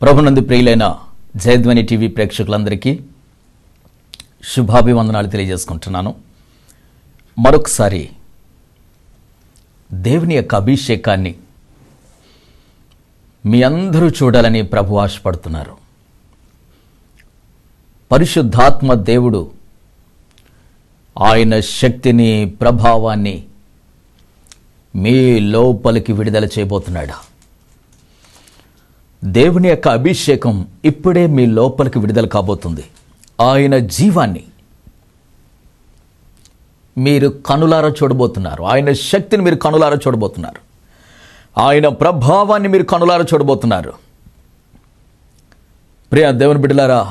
ప్రభునందు ప్రియులైన జయధ్వని టీవీ ప్రేక్షకులందరికీ శుభాభివందనాలు తెలియజేసుకుంటున్నాను. మరొకసారి దేవుని యొక్క అభిషేకాన్ని మీ అందరూ చూడాలని ప్రభు ఆశపడుతున్నారు. పరిశుద్ధాత్మ దేవుడు ఆయన శక్తిని, ప్రభావాన్ని మీ లోపలికి విడుదల చేయబోతున్నాడు. దేవుని యొక్క అభిషేకం ఇప్పుడే మీ లోపలికి విడుదల కాబోతుంది. ఆయన జీవాన్ని మీరు కనులారా చూడబోతున్నారు. ఆయన శక్తిని మీరు కనులారా చూడబోతున్నారు. ఆయన ప్రభావాన్ని మీరు కనులారా చూడబోతున్నారు. ప్రియ దేవుని బిడ్డలారా,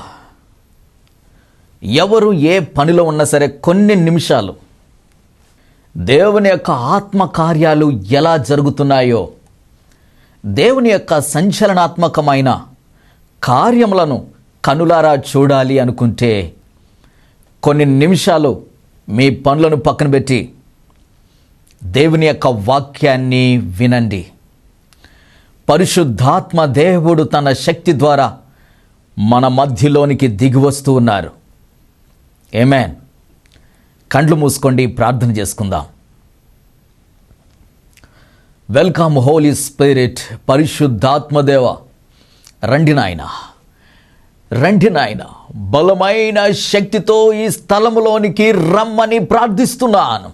ఎవరు ఏ పనిలో ఉన్నా సరే కొన్ని నిమిషాలు దేవుని యొక్క ఆత్మ కార్యాలు ఎలా జరుగుతున్నాయో, దేవుని యొక్క సంచలనాత్మకమైన కార్యములను కనులారా చూడాలి అనుకుంటే కొన్ని నిమిషాలు మీ పనులను పక్కన పెట్టి దేవుని యొక్క వాక్యాన్ని వినండి. పరిశుద్ధాత్మ దేవుడు తన శక్తి ద్వారా మన మధ్యలోనికి దిగి వస్తూ ఉన్నారు. ఆమేన్. కండ్లు మూసుకోండి, ప్రార్థన చేసుకుందాం. Welcome Holi spirit. పరిశుద్ధాత్మదేవ, రండి నాయన, రండి నాయన, బలమైన శక్తితో ఈ స్థలములోనికి రమ్మని ప్రార్థిస్తున్నాను.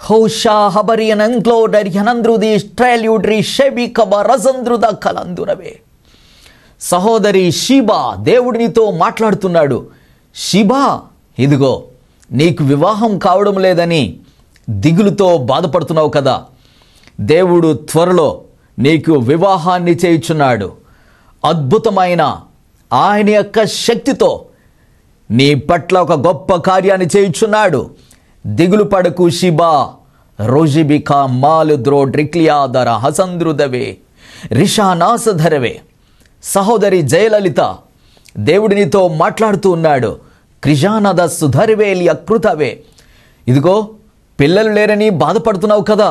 హోషా హబరియనంక్లో డరియనంద్రుది స్ట్రైల్యూడ్రి షెబికబ రజంద్రుద కలందురవే. సహోదరి షీబా, దేవుడు నీతో మాట్లాడుతున్నాడు. షీబా, ఇదిగో నీకు వివాహం కావడం లేదని దిగులుతో బాధపడుతున్నావు కదా, దేవుడు త్వరలో నీకు వివాహాన్ని చేయుచున్నాడు. అద్భుతమైన ఆయన యొక్క శక్తితో నీ పట్ల ఒక గొప్ప కార్యాన్ని చేయుచున్నాడు. దిగులు పడకు షిబా. రోజిబికా మాలు ద్రో డ్రిక్లియాదర హసంద్రుదవే రిషానాసధరవే. సహోదరి జయలలిత, దేవుడు నీతో మాట్లాడుతూ ఉన్నాడు. క్రిజానద సుధరివేలి అకృతవే. ఇదిగో పిల్లలు లేరని బాధపడుతున్నావు కదా,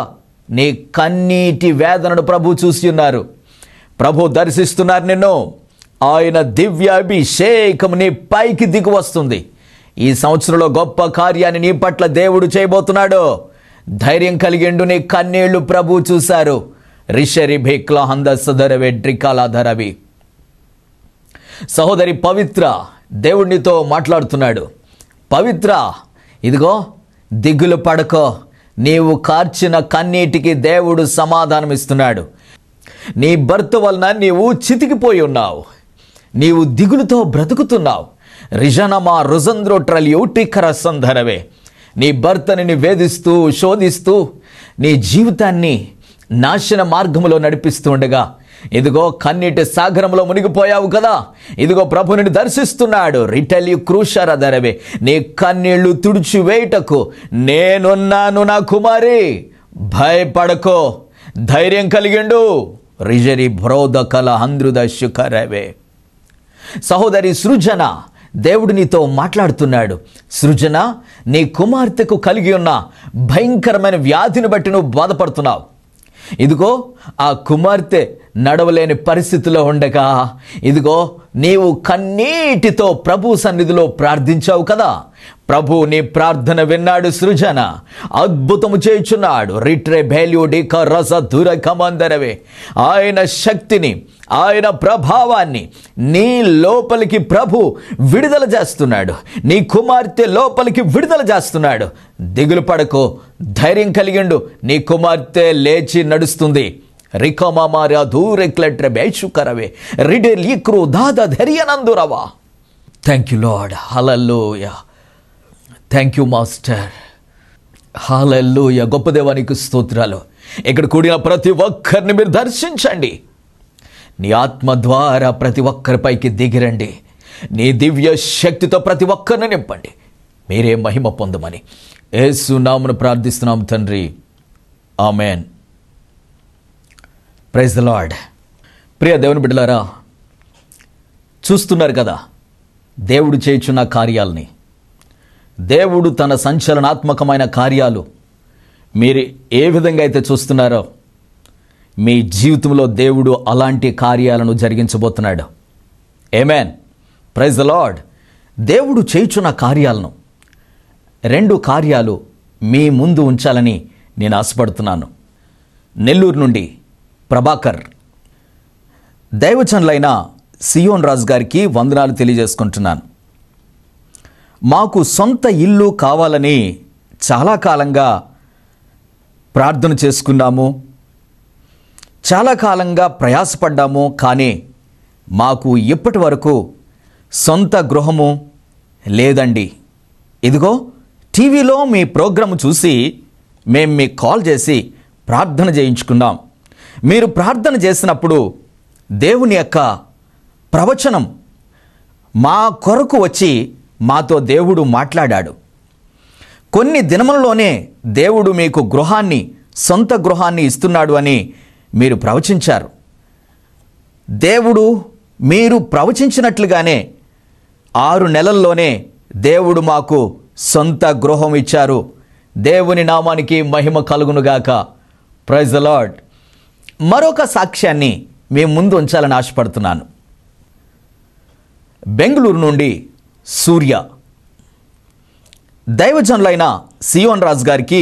నీ కన్నీటి వేదనను ప్రభు చూసి ఉన్నారు. ప్రభు దర్శిస్తున్నారు నిన్ను. ఆయన దివ్య అభిషేకం నీ పైకి దిగి వస్తుంది. ఈ సంవత్సరంలో గొప్ప కార్యాన్ని నీ పట్ల దేవుడు చేయబోతున్నాడు. ధైర్యం కలిగిండు. నీ కన్నీళ్లు ప్రభు చూశారు. రిషరి భేక్లా హంద సదరవే డ్రికాలాధరవి. సహోదరి పవిత్ర, దేవుడు నీతో మాట్లాడుతున్నాడు. పవిత్ర, ఇదిగో దిగులు పడకో. నీవు కార్చిన కన్నీటికి దేవుడు సమాధానం ఇస్తున్నాడు. నీ భర్త వలన నీవు చితికిపోయి ఉన్నావు. నీవు దిగులుతో బ్రతుకుతున్నావు. రిజనమా రుజంద్రోట్రలియు టిక్కర సంధరవే. నీ భర్తని వేధిస్తూ శోధిస్తూ నీ జీవితాన్ని నాశన మార్గంలో నడిపిస్తూ ఉండగా ఇదిగో కన్నీటి సాగరంలో మునిగిపోయావు కదా, ఇదిగో ప్రభుని దర్శిస్తున్నాడు. రిటలి క్రూషర ధరవే. నీ కన్నీళ్లు తుడిచివేయుటకు నేనున్నాను నా కుమారి, భయపడకో, ధైర్యం కలిగిండు. రిజరి భ్రోదకల హంద్రుద శుకరవే. సహోదరి సృజన, దేవుడు నీతో మాట్లాడుతున్నాడు. సృజన, నీ కుమార్తెకు కలిగి ఉన్న భయంకరమైన వ్యాధిని బట్టి నువ్వు బాధపడుతున్నావు. ఇదిగో ఆ కుమార్తె నడవలేని పరిస్థితిలో ఉండగా ఇదిగో నీవు కన్నీటితో ప్రభు సన్నిధిలో ప్రార్థించావు కదా, ప్రభు నీ ప్రార్థన విన్నాడు. సృజన అద్భుతము చేయుచున్నాడు. రిట్రే భేల్యూడిక రస దుర కమందరవే. ఆయన శక్తిని, ఆయన ప్రభావాన్ని నీ లోపలికి ప్రభు విడుదల చేస్తున్నాడు. నీ కుమార్తె లోపలికి విడుదల చేస్తున్నాడు. దిగులు పడకో, ధైర్యం కలిగిండు. నీ కుమార్తె లేచి నడుస్తుంది. రికమామారా దూరెక్లెట్రే బేషుకరవే రిడే లీక్రు దాద ధైర్యనందురవా. Thank you lord. Hallelujah. Thank you master. Hallelujah. గొప్ప దేవానికి స్తోత్రాలు. ఇక్కడ కూడిన ప్రతి ఒక్కరిని మీరు దర్శించండి. నీ ఆత్మ ద్వారా ప్రతి ఒక్కరిపైకి దిగిరండి. నీ దివ్య శక్తితో ప్రతి ఒక్కరిని నింపండి. మీరే మహిమ పొందమని యేసు నామమున ప్రార్థిస్తున్నాం తండ్రి. ఆమెన్. Praise the lord. ప్రియ దేవుని బిడ్డలారా, చూస్తున్నారు కదా దేవుడు చేయుచున్న కార్యాలని. దేవుడు తన సంచలనాత్మకమైన కార్యాలు మీరు ఏ విధంగా అయితే చూస్తున్నారో మీ జీవితంలో దేవుడు అలాంటి కార్యాలను జరిగించబోతున్నాడు. ఆమేన్. Praise the lord. దేవుడు చేయుచున్న కార్యాలను 2 కార్యాలు మీ ముందు ఉంచాలని నేను ఆశపడుతున్నాను. నెల్లూరు నుండి ప్రభాకర్. దైవజనులైన సియోన్ రాజు గారికి వందనాలు తెలియజేసుకుంటున్నాను. మాకు సొంత ఇల్లు కావాలని చాలా కాలంగా ప్రార్థన చేసుకున్నాము, చాలా కాలంగా ప్రయాసపడ్డాము. కానీ మాకు ఇప్పటి వరకు సొంత గృహము లేదండి. ఇదిగో టీవీలో మీ ప్రోగ్రాం చూసి మేము మీకు కాల్ చేసి ప్రార్థన చేయించుకున్నాం. మీరు ప్రార్థన చేసినప్పుడు దేవుని యొక్క ప్రవచనం మా కొరకు వచ్చి మాతో దేవుడు మాట్లాడాడు. కొన్ని దినములలోనే దేవుడు మీకు గృహాన్ని, సొంత గృహాన్ని ఇస్తున్నాడు అని మీరు ప్రవచించారు. దేవుడు మీరు ప్రవచించినట్లుగానే 6 నెలల్లోనే దేవుడు మాకు సొంత గృహం ఇచ్చారు. దేవుని నామానికి మహిమ కలుగునుగాక. Praise the lord. మరొక సాక్ష్యాన్ని మీ ముందు ఉంచాలని ఆశపడుతున్నాను. బెంగళూరు నుండి సూర్య. దైవజనులైన సియోన్ రాజు గారికి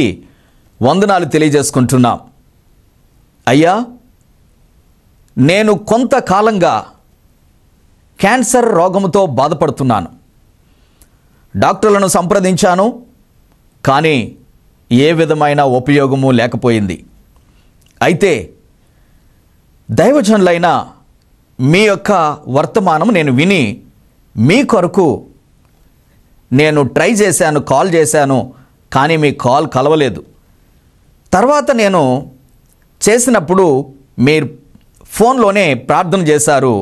వందనాలు తెలియజేసుకుంటున్నాం. అయ్యా, నేను కొంతకాలంగా క్యాన్సర్ రోగంతో బాధపడుతున్నాను. డాక్టర్లను సంప్రదించాను, కానీ ఏ విధమైన ఉపయోగము లేకపోయింది. అయితే దైవజనులైన మీ యొక్క వర్తమానం నేను విని మీ కొరకు నేను ట్రై చేశాను, కాల్ చేశాను, కానీ మీ కాల్ కలవలేదు. తర్వాత నేను చేసినప్పుడు మీరు ఫోన్లోనే ప్రార్థన చేశారు.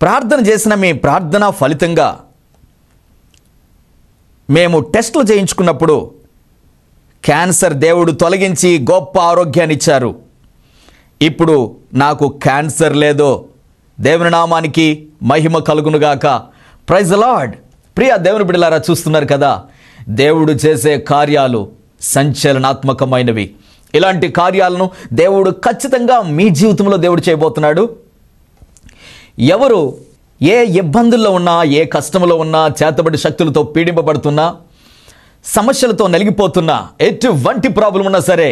ప్రార్థన చేసిన మీ ప్రార్థన ఫలితంగా మేము టెస్టులు చేయించుకున్నప్పుడు క్యాన్సర్ దేవుడు తొలగించి గొప్ప ఆరోగ్యాన్ని ఇచ్చారు. ఇప్పుడు నాకు క్యాన్సర్ లేదో. దేవుని నామానికి మహిమ కలుగునుగాక. Praise the lord. ప్రియ దేవుని బిడ్డలారా, చూస్తున్నారు కదా, దేవుడు చేసే కార్యాలు సంచలనాత్మకమైనవి. ఇలాంటి కార్యాలను దేవుడు ఖచ్చితంగా మీ జీవితంలో దేవుడు చేయబోతున్నాడు. ఎవరు ఏ ఇబ్బందుల్లో ఉన్నా, ఏ కష్టంలో ఉన్నా, చేతబడి శక్తులతో పీడింపబడుతున్నా, సమస్యలతో నలిగిపోతున్నా, ఎటువంటి ప్రాబ్లం ఉన్నా సరే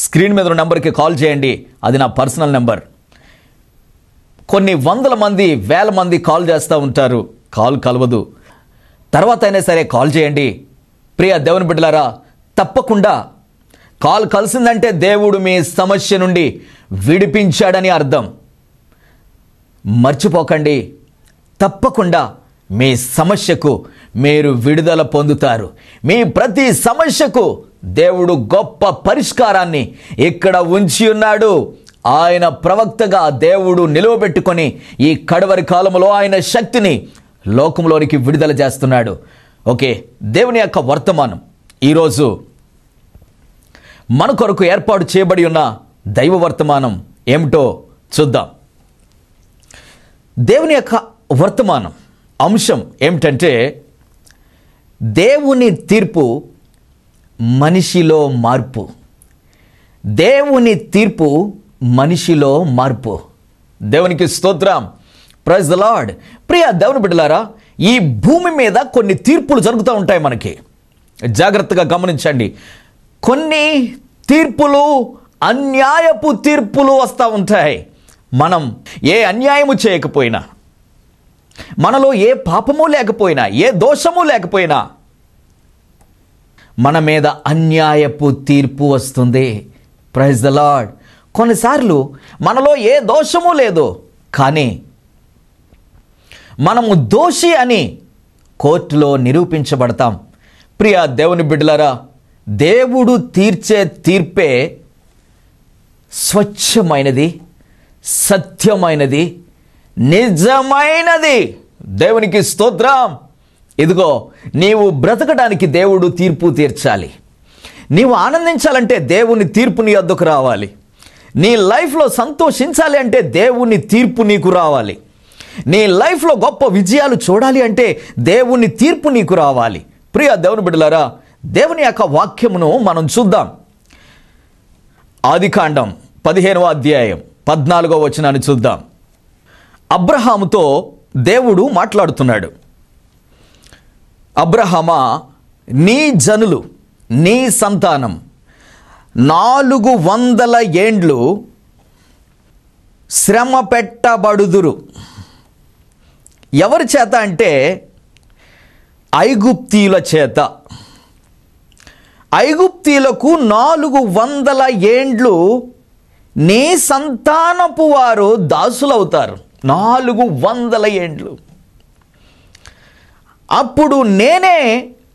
స్క్రీన్ మీద ఉన్న నెంబర్కి కాల్ చేయండి. అది నా పర్సనల్ నెంబర్. కొన్ని వందల మంది, వేల మంది కాల్ చేస్తూ ఉంటారు, కాల్ కలవదు. తర్వాత అయినా సరే కాల్ చేయండి. ప్రియ దేవుని బిడ్డలారా, తప్పకుండా కాల్ కలిసిందంటే దేవుడు మీ సమస్య నుండి విడిపించాడని అర్థం. మర్చిపోకండి, తప్పకుండా మీ సమస్యకు మీరు విడుదల పొందుతారు. మీ ప్రతి సమస్యకు దేవుడు గొప్ప పరిష్కారాన్ని ఇక్కడ ఉంచి ఉన్నాడు. ఆయన ప్రవక్తగా దేవుడు నిలువబెట్టుకొని ఈ కడవరి కాలంలో ఆయన శక్తిని లోకంలోనికి విడుదల చేస్తున్నాడు. ఓకే, దేవుని యొక్క వర్తమానం ఈరోజు మన కొరకు ఏర్పాటు చేయబడి ఉన్న దైవ వర్తమానం ఏమిటో చూద్దాం. దేవుని యొక్క వర్తమానం అంశం ఏమిటంటే, దేవుని తీర్పు మనిషిలో మార్పు. దేవుని తీర్పు మనిషిలో మార్పు. దేవునికి స్తోత్రం. Praise the lord. ప్రియ దేవుని బిడ్డలారా, ఈ భూమి మీద కొన్ని తీర్పులు జరుగుతూ ఉంటాయి. మనకి జాగ్రత్తగా గమనించండి. కొన్ని తీర్పులు అన్యాయపు తీర్పులు వస్తూ ఉంటాయి. మనం ఏ అన్యాయము చేయకపోయినా, మనలో ఏ పాపము లేకపోయినా, ఏ దోషము లేకపోయినా మన మీద అన్యాయపు తీర్పు వస్తుంది. Praise the lord. కొన్నిసార్లు మనలో ఏ దోషము లేదు, కానీ మనము దోషి అని కోర్టులో నిరూపించబడతాం. ప్రియ దేవుని బిడ్డలారా, దేవుడు తీర్చే తీర్పే స్వచ్ఛమైనది, సత్యమైనది, నిజమైనది. దేవునికి స్తోత్రం. ఇదిగో, నీవు బ్రతకడానికి దేవుడు తీర్పు తీర్చాలి. నీవు ఆనందించాలంటే దేవుని తీర్పు నీ వద్దకు రావాలి. నీ లైఫ్లో సంతోషించాలి అంటే దేవుని తీర్పు నీకు రావాలి. నీ లైఫ్లో గొప్ప విజయాలు చూడాలి అంటే దేవుని తీర్పు నీకు రావాలి. ప్రియ దేవుని బిడ్డలారా, దేవుని యొక్క వాక్యమును మనం చూద్దాం. ఆదికాండం 15వ అధ్యాయం 14వ వచనాన్ని చూద్దాం. అబ్రహాముతో దేవుడు మాట్లాడుతున్నాడు. అబ్రహామా, నీ జనులు, నీ సంతానం 400 ఏండ్లు శ్రమ పెట్టబడుదురు. ఎవరి చేత అంటే ఐగుప్తీయుల చేత. ఐగుప్తీయులకు 400 ఏండ్లు నీ సంతానపు వారు దాసులవుతారు. 400 ఏండ్లు. అప్పుడు నేనే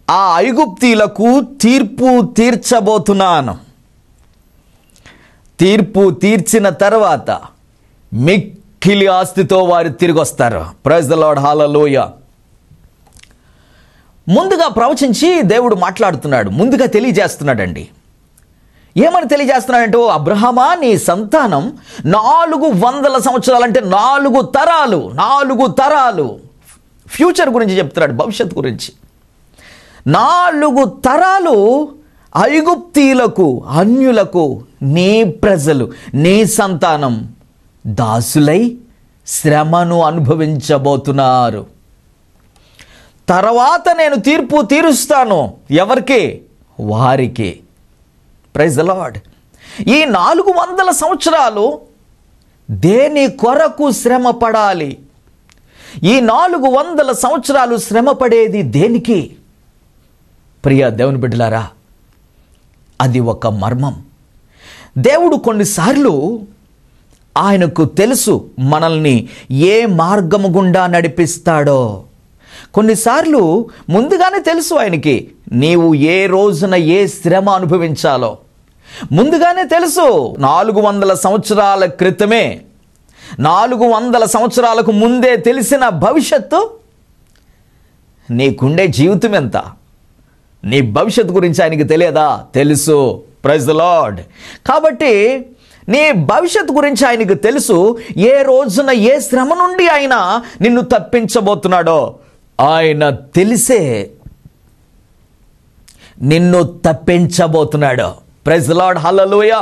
ఆ ఐగుప్తీయులకు తీర్పు తీర్చబోతున్నాను. తీర్పు తీర్చిన తర్వాత మిక్కిలి ఆస్తితో వారు తిరిగి వస్తారు. ప్రైజ్ ద లార్డ్, హల్లెలూయా. ముందుగా ప్రవచించి దేవుడు మాట్లాడుతున్నాడు, ముందుగా తెలియజేస్తున్నాడండి. ఏమని తెలియజేస్తున్నాడంటే, అబ్రహామా, నీ సంతానం 400 సంవత్సరాలంటే 4 తరాలు, 4 తరాలు. ఫ్యూచర్ గురించి చెప్తున్నాడు, భవిష్యత్తు గురించి. 4 తరాలు ఐగుప్తీయులకు, అన్యులకు, నీ ప్రజలు, నీ సంతానం దాసులై శ్రమను అనుభవించబోతున్నారు. తర్వాత నేను తీర్పు తీరుస్తాను. ఎవరికి? వారికి. Praise the lord. ఈ 400 సంవత్సరాలు దేని కొరకు శ్రమ పడాలి? ఈ 400 సంవత్సరాలు శ్రమ పడేది దేనికి? ప్రియ దేవుని బిడ్డలారా, అది ఒక మర్మం. దేవుడు కొన్నిసార్లు ఆయనకు తెలుసు మనల్ని ఏ మార్గము గుండా నడిపిస్తాడో. కొన్నిసార్లు ముందుగానే తెలుసు ఆయనకి నీవు ఏ రోజున ఏ శ్రమ అనుభవించాలో. ముందుగానే తెలుసు. 400 సంవత్సరాల క్రితమే, 400 సంవత్సరాలకు ముందే తెలిసిన భవిష్యత్తు. నీకుండే జీవితం ఎంత? నీ భవిష్యత్తు గురించి ఆయనకి తెలియదా? తెలుసు. Praise the lord. కాబట్టి నీ భవిష్యత్తు గురించి ఆయనకు తెలుసు. ఏ రోజున ఏ శ్రమ నుండి ఆయన నిన్ను తప్పించబోతున్నాడో ఆయన తెలిసే నిన్ను తప్పించబోతున్నాడు. ప్రైజ్ ద లార్డ్, హల్లెలూయా.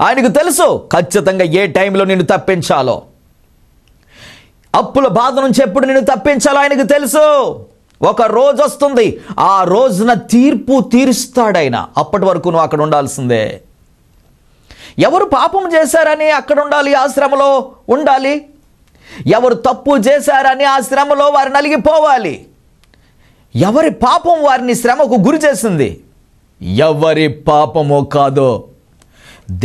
ఆయనకు తెలుసు ఖచ్చితంగా ఏ టైంలో నిన్ను తప్పించాలో, అప్పుల బాధ నుంచి ఎప్పుడు నిన్ను తప్పించాలో ఆయనకు తెలుసు. ఒక రోజు వస్తుంది, ఆ రోజున తీర్పు తీరుస్తాడాయన. అప్పటి వరకు నువ్వు అక్కడ ఉండాల్సిందే. ఎవరు పాపం చేశారని అక్కడ ఉండాలి, ఆ శ్రమలో ఉండాలి. ఎవరు తప్పు చేశారని ఆ శ్రమలో వారు నలిగిపోవాలి. ఎవరి పాపం వారిని శ్రమకు గురి చేసింది? ఎవరి పాపమో కాదో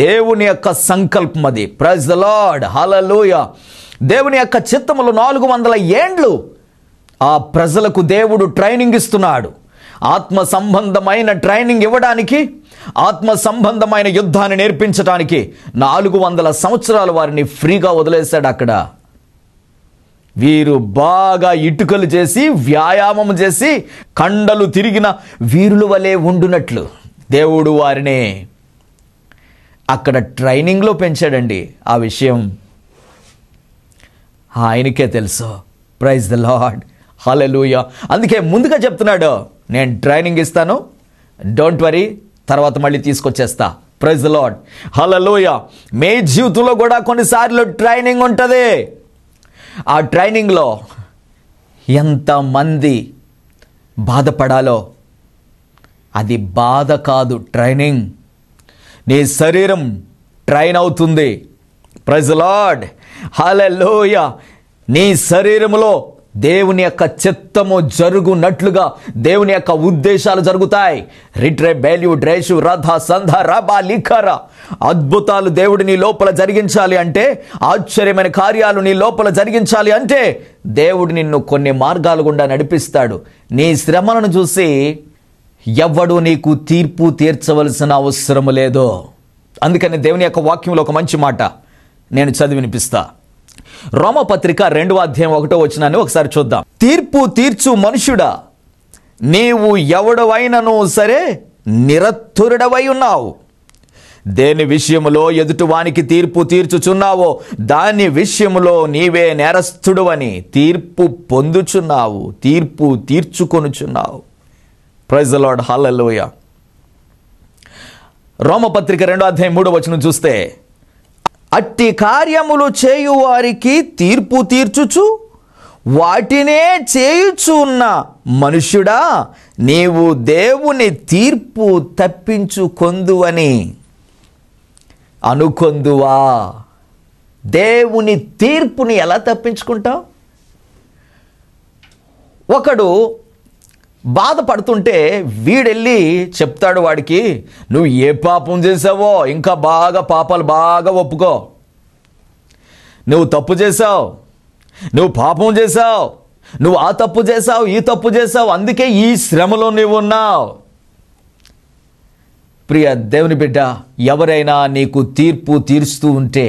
దేవుని యొక్క సంకల్పం అది. ప్రైజ్ ద లార్డ్, హల్లెలూయా. దేవుని యొక్క చిత్తములో 400 ఏండ్లు ఆ ప్రజలకు దేవుడు ట్రైనింగ్ ఇస్తున్నాడు. ఆత్మ సంబంధమైన ట్రైనింగ్ ఇవ్వడానికి, ఆత్మ సంబంధమైన యుద్ధాన్ని నేర్పించడానికి 400 సంవత్సరాలు వారిని ఫ్రీగా వదిలేశాడు అక్కడ. వీరు బాగా ఇటుకలు చేసి, వ్యాయామం చేసి, కండలు తిరిగిన వీరుల వలె ఉండునట్లు దేవుడు వారిని అక్కడ ట్రైనింగ్లో పెంచాడండి. ఆ విషయం ఆయనకే తెలుసు. ప్రైజ్ ద లార్డ్, హల్లెలూయా. అందుకే ముందుగా చెప్తున్నాడు, నేను ట్రైనింగ్ ఇస్తాను, డోంట్ వరీ, తర్వాత మళ్ళీ తీసుకొచ్చేస్తా. ప్రైజ్ ద లార్డ్, హల్లెలూయా. మీ జీవితంలో కూడా కొన్నిసార్లు ట్రైనింగ్ ఉంటుంది. ఆ ట్రైనింగ్లో ఎంతమంది బాధపడాలో, అది బాధ కాదు, ట్రైనింగ్. నీ శరీరం ట్రైన్ అవుతుంది. ప్రైజ్ ద లార్డ్, హల్లెలూయా. నీ శరీరములో దేవుని యొక్క చిత్తము జరుగునట్లుగా దేవుని యొక్క ఉద్దేశాలు జరుగుతాయి. రిట్రే బేల్యు డ్రేషు రథ సంధ రబా లిఖర. అద్భుతాలు దేవుడు నీ లోపల జరిగించాలి అంటే, ఆశ్చర్యమైన కార్యాలు నీ లోపల జరిగించాలి అంటే దేవుడు నిన్ను కొన్ని మార్గాల గుండా నడిపిస్తాడు. నీ శ్రమలను చూసి ఎవ్వడు నీకు తీర్పు తీర్చవలసిన అవసరం లేదు. అందుకని దేవుని యొక్క వాక్యంలో ఒక మంచి మాట నేను చదివి వినిపిస్తా. రోమపత్రిక 2వ అధ్యాయం 1వ వచనాన్ని ఒకసారి చూద్దాం. తీర్పు తీర్చు మనుషుడా, నీవు ఎవడవైనను సరే నిరత్తురుడవై ఉన్నావు. దేని విషయములో ఎదుటివానికి తీర్పు తీర్చుచున్నావో దాని విషయములో నీవే నేరస్తుడువని తీర్పు పొందుచున్నావు, తీర్పు తీర్చుకొనుచున్నావు. ప్రైజ్ ద లార్డ్, హల్లెలూయా. రోమపత్రిక 2వ అధ్యాయం 3వ వచనం చూస్తే, అట్టి కార్యములు చేయువారికి తీర్పు తీర్చుచు వాటినే చేయుచు ఉన్న మనుష్యుడా, నీవు దేవుని తీర్పు తప్పించుకొందువని అనుకొందువా? దేవుని తీర్పుని ఎలా తప్పించుకుంటావు? ఒకడు బాధపడుతుంటే వీడెళ్ళి చెప్తాడు వాడికి, నువ్వు ఏ పాపం చేసావో ఇంకా బాగా పాపాలు బాగా ఒప్పుకో, నువ్వు తప్పు చేసావు, నువ్వు పాపం చేసావు, నువ్వు ఆ తప్పు చేసావు, ఈ తప్పు చేసావు, అందుకే ఈ శ్రమలో నీవు ఉన్నావు. ప్రియ దేవుని బిడ్డ, ఎవరైనా నీకు తీర్పు తీరుస్తూ ఉంటే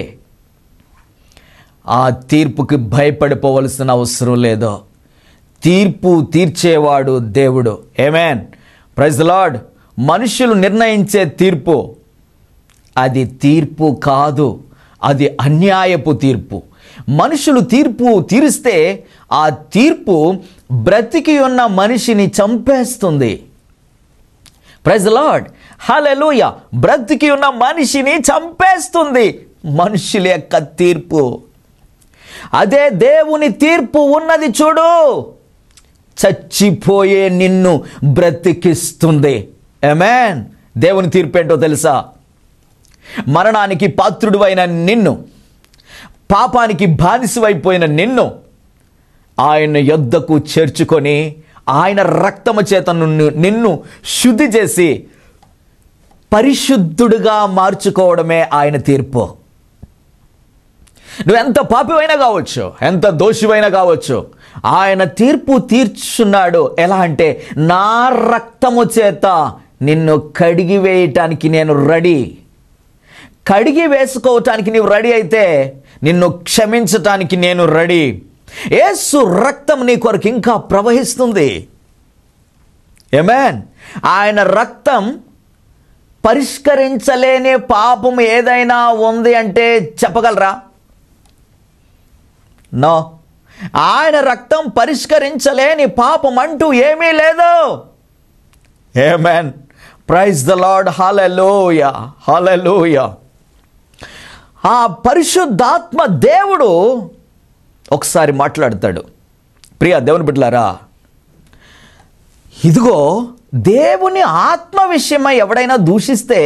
ఆ తీర్పుకి భయపడిపోవలసిన అవసరం లేదు. తీర్పు తీర్చేవాడు దేవుడు. ఆమేన్. Praise the lord. మనుషులు నిర్ణయించే తీర్పు అది తీర్పు కాదు, అది అన్యాయపు తీర్పు. మనుషులు తీర్పు తీరిస్తే ఆ తీర్పు బ్రతికి ఉన్న మనిషిని చంపేస్తుంది. Praise the lord. హల్లెలూయా. బ్రతికి ఉన్న మనిషిని చంపేస్తుంది మనుషుల యొక్క తీర్పు. అదే దేవుని తీర్పు ఉన్నది చూడు, చచ్చిపోయే నిన్ను బ్రతికిస్తుంది. ఆమేన్. దేవుని తీర్పు ఏంటో తెలుసా? మరణానికి పాత్రుడువైన నిన్ను, పాపానికి బానిసవైపోయిన నిన్ను ఆయన యొద్దకు చేర్చుకొని ఆయన రక్తము చేత నిన్ను శుద్ధి చేసి పరిశుద్ధుడుగా మార్చుకోవడమే ఆయన తీర్పు. నువ్వెంత పాపివైనా కావచ్చు, ఎంత దోషివైనా కావచ్చు, ఆయన తీర్పు తీర్చున్నాడు. ఎలా అంటే, నా రక్తము చేత నిన్ను కడిగి వేయటానికి నేను రెడీ. కడిగి వేసుకోవటానికి నీవు రెడీ అయితే నిన్ను క్షమించటానికి నేను రెడీ. యేసు రక్తం నీ కొరకు ఇంకా ప్రవహిస్తుంది. ఆమేన్. ఆయన రక్తం పరిష్కరించలేని పాపం ఏదైనా ఉంది అంటే చెప్పగలరా? నో. ఆయన రక్తం పరిష్కరించలేని పాపం అంటూ ఏమీ లేదు. Amen. Praise the lord. Hallelujah, hallelujah. ఆ పరిశుద్ధాత్మ దేవుడు ఒకసారి మాట్లాడతాడు. ప్రియ దేవుని బిడ్డలారా, ఇదిగో దేవుని ఆత్మ విషయమై ఎవడైనా దూషిస్తే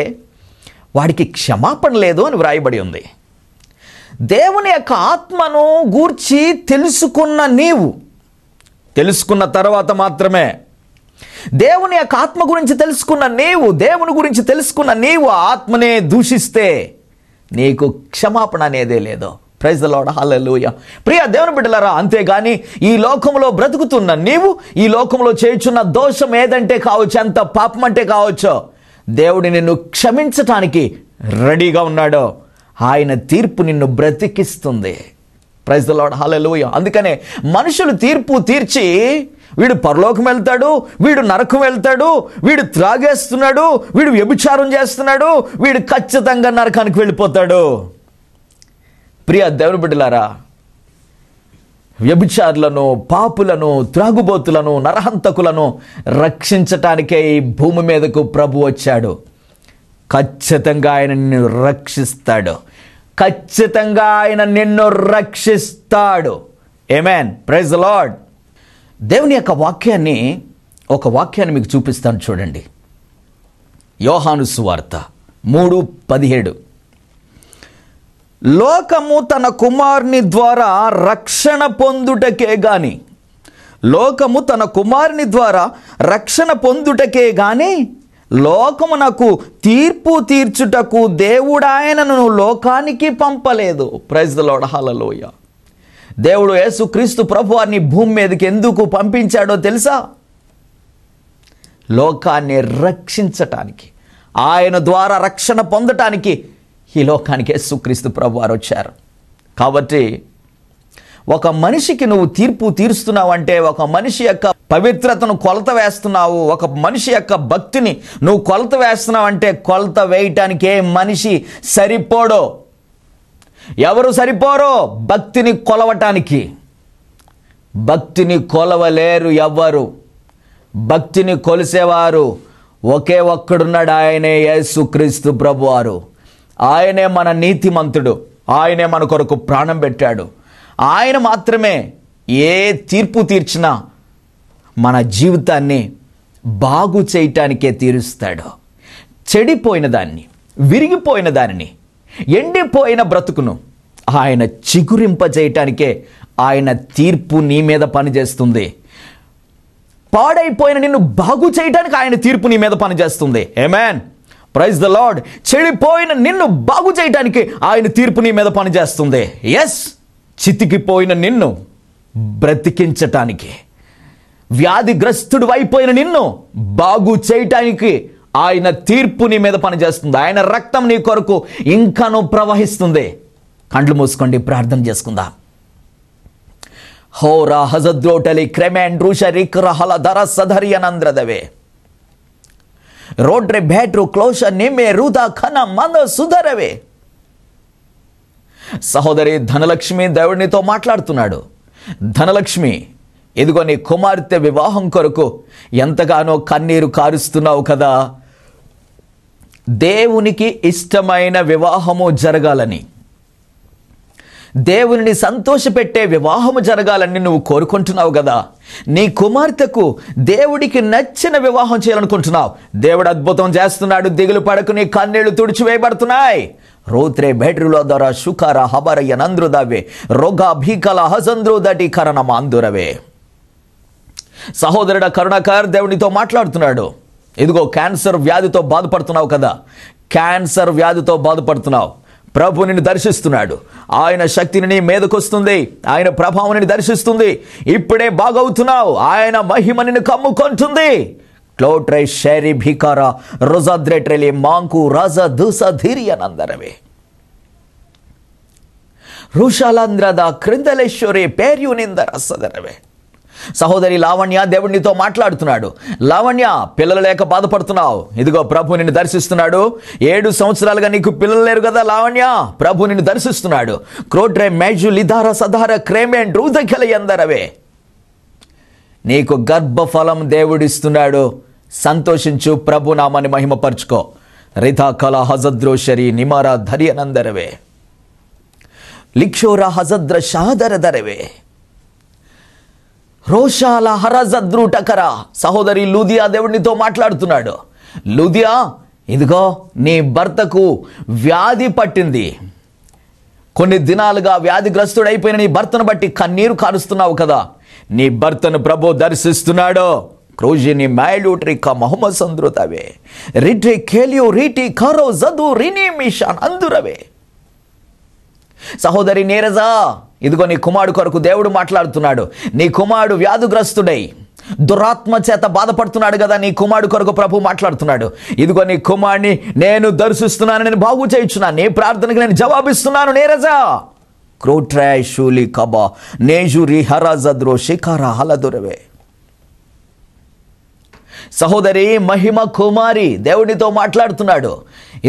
వాడికి క్షమాపణ లేదు అని వ్రాయబడి ఉంది. దేవుని యొక్క ఆత్మను గూర్చి తెలుసుకున్న తర్వాత మాత్రమే, దేవుని యొక్క ఆత్మ గురించి తెలుసుకున్న నీవు, దేవుని గురించి తెలుసుకున్న నీవు ఆ ఆత్మనే దూషిస్తే నీకు క్షమాపణ అనేదే లేదు. Praise the lord. హల్లెలూయా. ప్రియ దేవుని బిడ్డలారా, అంతేగాని ఈ లోకంలో బ్రతుకుతున్న నీవు, ఈ లోకంలో చేయుచున్న దోషం ఏదంటే కావచ్చు, ఎంత పాపం అంటే కావచ్చు, దేవుడు నిన్ను క్షమించటానికి రెడీగా ఉన్నాడు. ఆయన తీర్పు నిన్ను బ్రతికిస్తుంది. Praise the lord. హల్లెలూయా. అందుకనే మనుషులు తీర్పు తీర్చి, వీడు పరలోకం వెళ్తాడు, వీడు నరకం వెళ్తాడు, వీడు త్రాగేస్తున్నాడు, వీడు వ్యభిచారం చేస్తున్నాడు, వీడు ఖచ్చితంగా నరకానికి వెళ్ళిపోతాడు. ప్రియ దేవుని బిడ్డలారా, వ్యభిచారులను, పాపులను, త్రాగుబోతులను, నరహంతకులను రక్షించటానికే ఈ భూమి మీదకు ప్రభు వచ్చాడు. ఖచ్చితంగా ఆయన నిన్ను రక్షిస్తాడు. ఖచ్చితంగా ఆయన నిన్ను రక్షిస్తాడు. ఆమేన్. Praise the lord. దేవుని యొక్క ఒక వాక్యాన్ని మీకు చూపిస్తాను చూడండి. యోహాను సువార్త 3:17. లోకము తన కుమారుని ద్వారా రక్షణ పొందుటకే గాని, లోకము తన కుమారుని ద్వారా రక్షణ పొందుటకే గాని లోకమునకు తీర్పు తీర్చుటకు దేవుడు ఆయనను లోకానికి పంపలేదు. Praise the lord. హల్లెలూయా. దేవుడు యేసుక్రీస్తు ప్రభువారిని భూమి మీదకి ఎందుకు పంపించాడో తెలుసా? లోకాన్ని రక్షించటానికి, ఆయన ద్వారా రక్షణ పొందటానికి ఈ లోకానికి యేసుక్రీస్తు ప్రభువారు వచ్చారు. కాబట్టి ఒక మనిషికి నువ్వు తీర్పు తీరుస్తున్నావు అంటే, ఒక మనిషి యొక్క పవిత్రతను కొలత వేస్తున్నావు, ఒక మనిషి యొక్క భక్తిని నువ్వు కొలత వేస్తున్నావు అంటే, కొలత వేయటానికి ఏ మనిషి సరిపోడో. ఎవరు సరిపోరో భక్తిని కొలవటానికి? భక్తిని కొలవలేరు ఎవ్వరు. భక్తిని కొలిసేవారు ఒకే ఒక్కడున్నాడు, ఆయనే యేసుక్రీస్తు ప్రభువారు. ఆయనే మన నీతిమంతుడు, ఆయనే మన కొరకు ప్రాణం పెట్టాడు. ఆయన మాత్రమే ఏ తీర్పు తీర్చినా మన జీవితాన్ని బాగు చేయటానికే తీరుస్తాడు. చెడిపోయిన దాన్ని, విరిగిపోయిన దానిని, ఎండిపోయిన బ్రతుకును ఆయన చిగురింపజేయటానికే ఆయన తీర్పు నీ మీద పనిచేస్తుంది. పాడైపోయిన నిన్ను బాగు చేయటానికి ఆయన తీర్పు నీ మీద పనిచేస్తుంది. ఆమేన్, ప్రైజ్ ద లార్డ్. చెడిపోయిన నిన్ను బాగు చేయటానికి ఆయన తీర్పు నీ మీద పనిచేస్తుంది. ఎస్, చితికిపోయిన నిన్ను బ్రతికించటానికి, వ్యాధిగ్రస్తుడు అయిపోయిన నిన్ను బాగు చేయటానికి ఆయన తీర్పు నీ మీద పనిచేస్తుంది. ఆయన రక్తం నీ కొరకు ఇంకాను ప్రవహిస్తుంది. కండ్లు మూసుకోండి, ప్రార్థన చేసుకుందాం. హోరా హజద్రోటలి క్రెమెన్ రూషరిక్ రహల దర సధరియనంద్రదవే రోడ్రే భేట్రు క్లోష నిమే రుదా ఖన మంద సుధరవే. సహోదరి ధనలక్ష్మి, దేవుడినితో మాట్లాడుతున్నాడు. ధనలక్ష్మి, ఇదిగో నీ కుమార్తె వివాహం కొరకు ఎంతగానో కన్నీరు కారుస్తున్నావు కదా. దేవునికి ఇష్టమైన వివాహము జరగాలని, దేవుని సంతోషపెట్టే వివాహము జరగాలని నువ్వు కోరుకుంటున్నావు కదా. నీ కుమార్తెకు దేవుడికి నచ్చిన వివాహం చేయాలనుకుంటున్నావు. దేవుడు అద్భుతం చేస్తున్నాడు. దిగులు పడకు, నీ కన్నీళ్లు తుడిచివేయబడుతున్నాయి. రోత్రే బెడ్రులో దొర శుకర హబరయ్య నంద్రుదవే రోగా భీకల హజంద్రుదటి కరణమాందురవే. సహోదరుడ కరుణాకర్ దేవునితో మాట్లాడుతున్నాడు. ఇదిగో క్యాన్సర్ వ్యాధితో బాధపడుతున్నావు కదా. క్యాన్సర్ వ్యాధితో బాధపడుతున్నావు. ప్రభు నిన్ను దర్శిస్తున్నాడు. ఆయన శక్తిని నీ మీదకొస్తుంది. ఆయన ప్రభావం నిన్ను దర్శిస్తుంది. ఇప్పుడే బాగవుతున్నావు. ఆయన మహిమ నిన్ను కమ్ముకుంటుంది. క్లోట్రై షేరి భికార రొజాద్రెట్రెలి మాంకు రాజ దుస ధీరియనందరవే రుషాలంద్రద క్రిందలేశ్వరి పేర్యునిందర సదరవే. సహోదరి లావణ్య, దేవుడినితో మాట్లాడుతున్నాడు. లావణ్య, పిల్లలు లేక బాధపడుతున్నావు. ఇదిగో ప్రభు నిన్ను దర్శిస్తున్నాడు. 7 సంవత్సరాలుగా నీకు పిల్లలు లేరు కదా లావణ్య. ప్రభు నిన్ను దర్శిస్తున్నాడు. క్రోట్రే మేజు లిధార సధార క్రేమేన్ రూదకెలయందరవే. నీకు గర్భఫలం దేవుడిస్తున్నాడు. సంతోషించు, ప్రభు నామాన్ని మహిమపరచుకో. రిథా కళ హజద్రోషరి నిమారా ధర్యనందరవే లిక్షోరా హజద్ర షాదరదరవే రోషాల హరజద్రూటకర. సహోదరి లూదియా, దేవుడినితో మాట్లాడుతున్నాడు. లూదియా, ఇదిగో నీ భర్తకు వ్యాధి పట్టింది. కొన్ని దినాలుగా వ్యాధిగ్రస్తుడైపోయిన నీ భర్తను బట్టి కన్నీరు కారుస్తున్నావు కదా. నీ భర్తను ప్రభు దర్శిస్తున్నాడు. క్రోజిని మైలూట్రిక మహమ్మద్ సంద్రుతవే రిటి కేలియో రీటి ఖరో జదు రిని మిషన్ అందురవే. సహోదరి నీరజ, ఇదిగో నీ కుమారుడు కొరకు దేవుడు మాట్లాడుతున్నాడు. నీ కుమారుడు వ్యాధిగ్రస్తుడై దురాత్మ చేత బాధపడుతున్నాడు కదా. నీ కుమారుడు కొరకు ప్రభు మాట్లాడుతున్నాడు. ఇదిగో నీ కుమారుని నేను దర్శిస్తున్నాను, నేను బాగు చేయించున్నాను, నీ ప్రార్థనకి నేను జవాబిస్తున్నాను. నీరజ క్రోట్రాయ్ షూలి కబా నేజురి హరాజద్రో శిఖర హలదురవే. సహోదరి మహిమ కుమారి, దేవునితో మాట్లాడుతున్నాడు.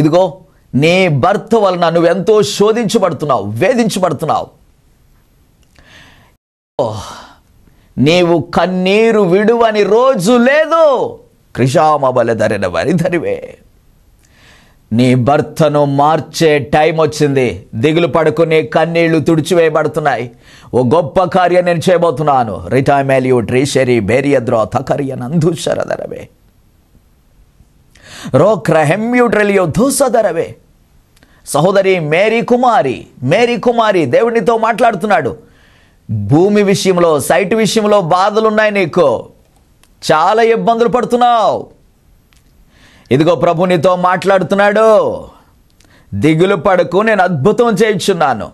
ఇదిగో నీ భర్త వలన నువ్వెంతో శోధించబడుతున్నావు, వేధించబడుతున్నావు. నీవు కన్నీరు విడువని రోజు లేదు. కృషామబల ధరిన వరి ధరివే. నీ భర్తను మార్చే టైం వచ్చింది. దిగులు పడుకునే కన్నీళ్లు తుడిచివేయబడుతున్నాయి. ఓ గొప్ప కార్యం నేను చేయబోతున్నాను. రిటైమెలియో ట్రీషరి బేరియద్రో తకరియన్ అంధుషరదరవే రోక్రహెమ్యూట్రెలియో ధూసదరవే. సహోదరి మేరీ కుమారి దేవునితో మాట్లాడుతున్నాడు. భూమి విషయంలో, సైట్ విషయంలో బాధలున్నాయి. నీకు చాలా ఇబ్బందులు పడుతున్నావు. ఇదిగో ప్రభు నీతో మాట్లాడుతున్నాడు. దిగులు పడకు, నేను అద్భుతం చేయించున్నాను.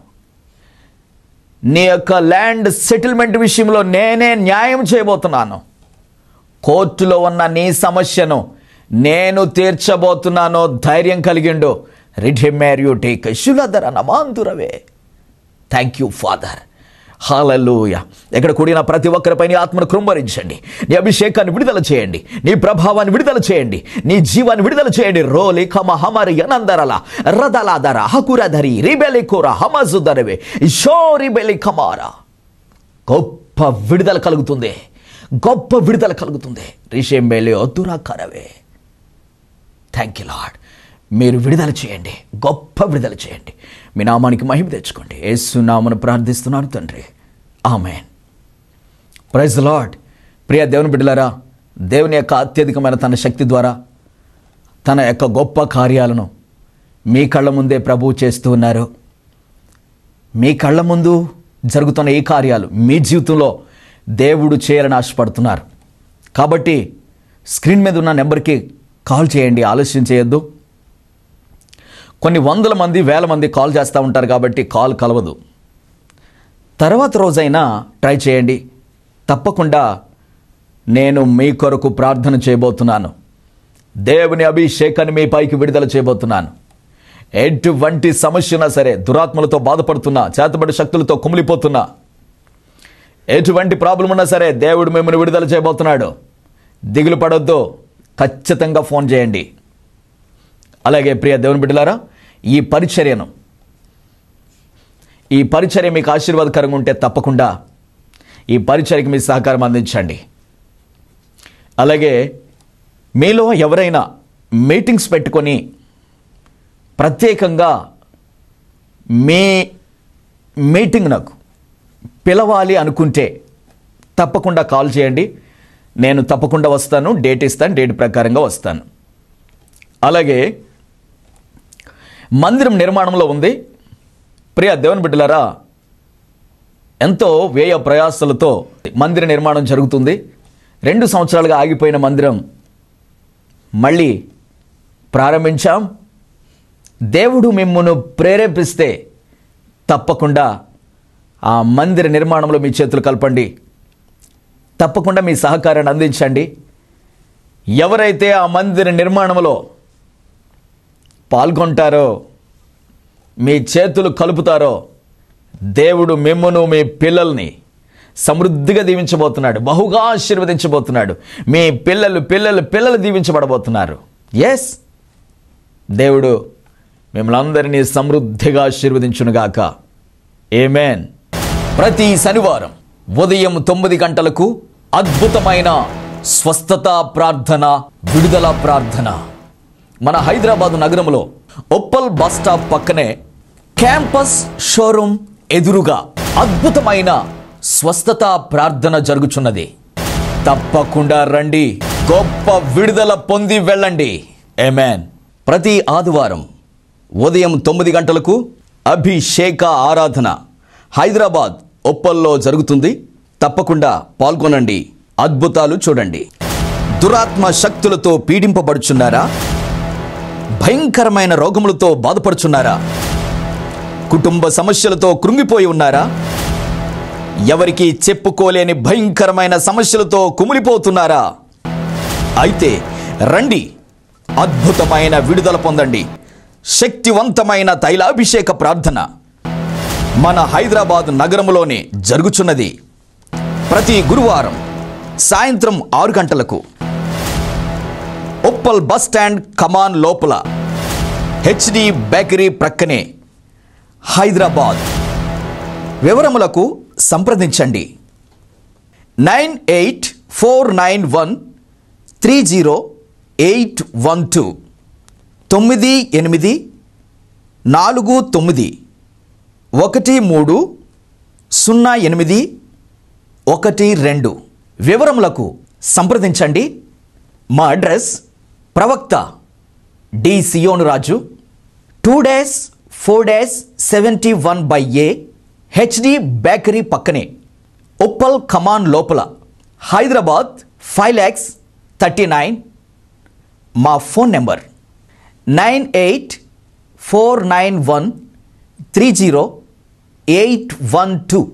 నీ యొక్క ల్యాండ్ సెటిల్మెంట్ విషయంలో నేనే న్యాయం చేయబోతున్నాను. కోర్టులో ఉన్న నీ సమస్యను నేను తీర్చబోతున్నాను. ధైర్యం కలిగిండు. రిఢిమేర్యూటేక్ శులధర నమాంతురవే. Thank you father. హల్లెలూయా. ఎక్కడ కూడిన ప్రతి ఒక్కరిపై నీ ఆత్మను కృంభరించండి. నీ అభిషేకాన్ని విడుదల చేయండి. నీ ప్రభావాన్ని విడుదల చేయండి. నీ జీవాన్ని విడుదల చేయండి. రోలి కమ హమరి అనందరల రదలాదర హకురధరి రిబెలికుర హమజుదరవే షోరిబెలి కమారా. గొప్ప విడుదల కలుగుతుంది. గొప్ప విడుదల కలుగుతుంది. రిషెంబెలి ఒద్దురాకరవే. Thank you lord. మీరు విడుదల చేయండి, గొప్ప విడుదల చేయండి. మీ నామానికి మహిమ తెచ్చుకోండి. యేసు నామమున ప్రార్థిస్తున్నాను తండ్రి, ఆమేన్. Praise the lord. ప్రియ దేవుని బిడ్డలారా, దేవుని యొక్క అత్యధికమైన తన శక్తి ద్వారా తన యొక్క గొప్ప కార్యాలను మీ కళ్ళ ముందే ప్రభువు చేస్తూ ఉన్నారు. మీ కళ్ళ ముందు జరుగుతున్న ఈ కార్యాలు మీ జీవితంలో దేవుడు చేయాలని ఆశపడుతున్నారు. కాబట్టి స్క్రీన్ మీద ఉన్న నెంబర్కి కాల్ చేయండి, ఆలస్యం చేయొద్దు. కొన్ని వందల మంది, వేల మంది కాల్ చేస్తూ ఉంటారు కాబట్టి కాల్ కలవదు. తర్వాత రోజైనా ట్రై చేయండి. తప్పకుండా నేను మీ కొరకు ప్రార్థన చేయబోతున్నాను. దేవుని అభిషేకాన్ని మీ పైకి విడుదల చేయబోతున్నాను. ఎటువంటి సమస్య ఉన్నా సరే, దురాత్మలతో బాధపడుతున్నా, చేతబడి శక్తులతో కుమిలిపోతున్నా, ఎటువంటి ప్రాబ్లం ఉన్నా సరే దేవుడు మిమ్మల్ని విడుదల చేయబోతున్నాడు. దిగులు పడొద్దు, ఖచ్చితంగా ఫోన్ చేయండి. అలాగే ప్రియ దేవుని బిడ్డలారా, ఈ పరిచర్య మీకు ఆశీర్వాదకరంగా ఉంటే తప్పకుండా ఈ పరిచర్యకి మీ సహకారం అందించండి. అలాగే మీలో ఎవరైనా మీటింగ్స్ పెట్టుకొని ప్రత్యేకంగా మీ మీటింగ్ నాకు పిలవాలి అనుకుంటే తప్పకుండా కాల్ చేయండి. నేను తప్పకుండా వస్తాను, డేట్ ఇస్తాను, డేట్ ప్రకారంగా వస్తాను. అలాగే మందిరం నిర్మాణంలో ఉంది. ప్రియ దేవుని బిడ్డలారా, ఎంతో వ్యయ ప్రయాసాలతో మందిర నిర్మాణం జరుగుతుంది. 2 సంవత్సరాలుగా ఆగిపోయిన మందిరం మళ్ళీ ప్రారంభించాం. దేవుడు మిమ్మల్ని ప్రేరేపిస్తే తప్పకుండా ఆ మందిర నిర్మాణంలో మీ చేతులు కలపండి. తప్పకుండా మీ సహకారాన్ని అందించండి. ఎవరైతే ఆ మందిర నిర్మాణంలో పాల్గొంటారో, మీ చేతులు కలుపుతారో, దేవుడు మిమ్మును, మీ పిల్లల్ని సమృద్ధిగా దీవించబోతున్నాడు, బహుగా ఆశీర్వదించబోతున్నాడు. మీ పిల్లలు దీవించబడబోతున్నారు. ఎస్, దేవుడు మిమ్మల్ని అందరినీ సమృద్ధిగా ఆశీర్వదించునుగాక. ఆమేన్. ప్రతి శనివారం ఉదయం 9 గంటలకు అద్భుతమైన స్వస్థత ప్రార్థన, విడుదల ప్రార్థన మన హైదరాబాదు నగరంలో ఉప్పల్ బస్ స్టాప్ పక్కనే క్యాంపస్ షోరూమ్ ఎదురుగా అద్భుతమైన స్వస్థత ప్రార్థన జరుగుచున్నది. తప్పకుండా రండి, గొప్ప విడుదల పొంది వెళ్ళండి. ఆమేన్. ప్రతి ఆదివారం ఉదయం 9 గంటలకు అభిషేక ఆరాధన హైదరాబాద్ ఉప్పల్లో జరుగుతుంది. తప్పకుండా పాల్గొనండి, అద్భుతాలు చూడండి. దురాత్మ శక్తులతో పీడింపబడుచున్నారా? భయంకరమైన రోగములతో బాధపడుచున్నారా? కుటుంబ సమస్యలతో కృంగిపోయి ఉన్నారా? ఎవరికి చెప్పుకోలేని భయంకరమైన సమస్యలతో కుమిలిపోతున్నారా? అయితే రండి, అద్భుతమైన విడుదల పొందండి. శక్తివంతమైన తైలాభిషేక ప్రార్థన మన హైదరాబాద్ నగరంలోనే జరుగుచున్నది. ప్రతి గురువారం సాయంత్రం 6 గంటలకు ఉప్పల్ బస్ స్టాండ్ కమాన్ లోపల HD బేకరీ ప్రక్కనే హైదరాబాద్. వివరములకు సంప్రదించండి 9849130812 9849130812. వివరములకు సంప్రదించండి. మా అడ్రస్ ప్రవక్త డి సియోను రాజు, 2-4-71/A HD బేకరీ పక్కనే ఉప్పల్ కమాన్ లోపల హైదరాబాద్ 5,39,000. మా ఫోన్ నెంబర్ 9849130812.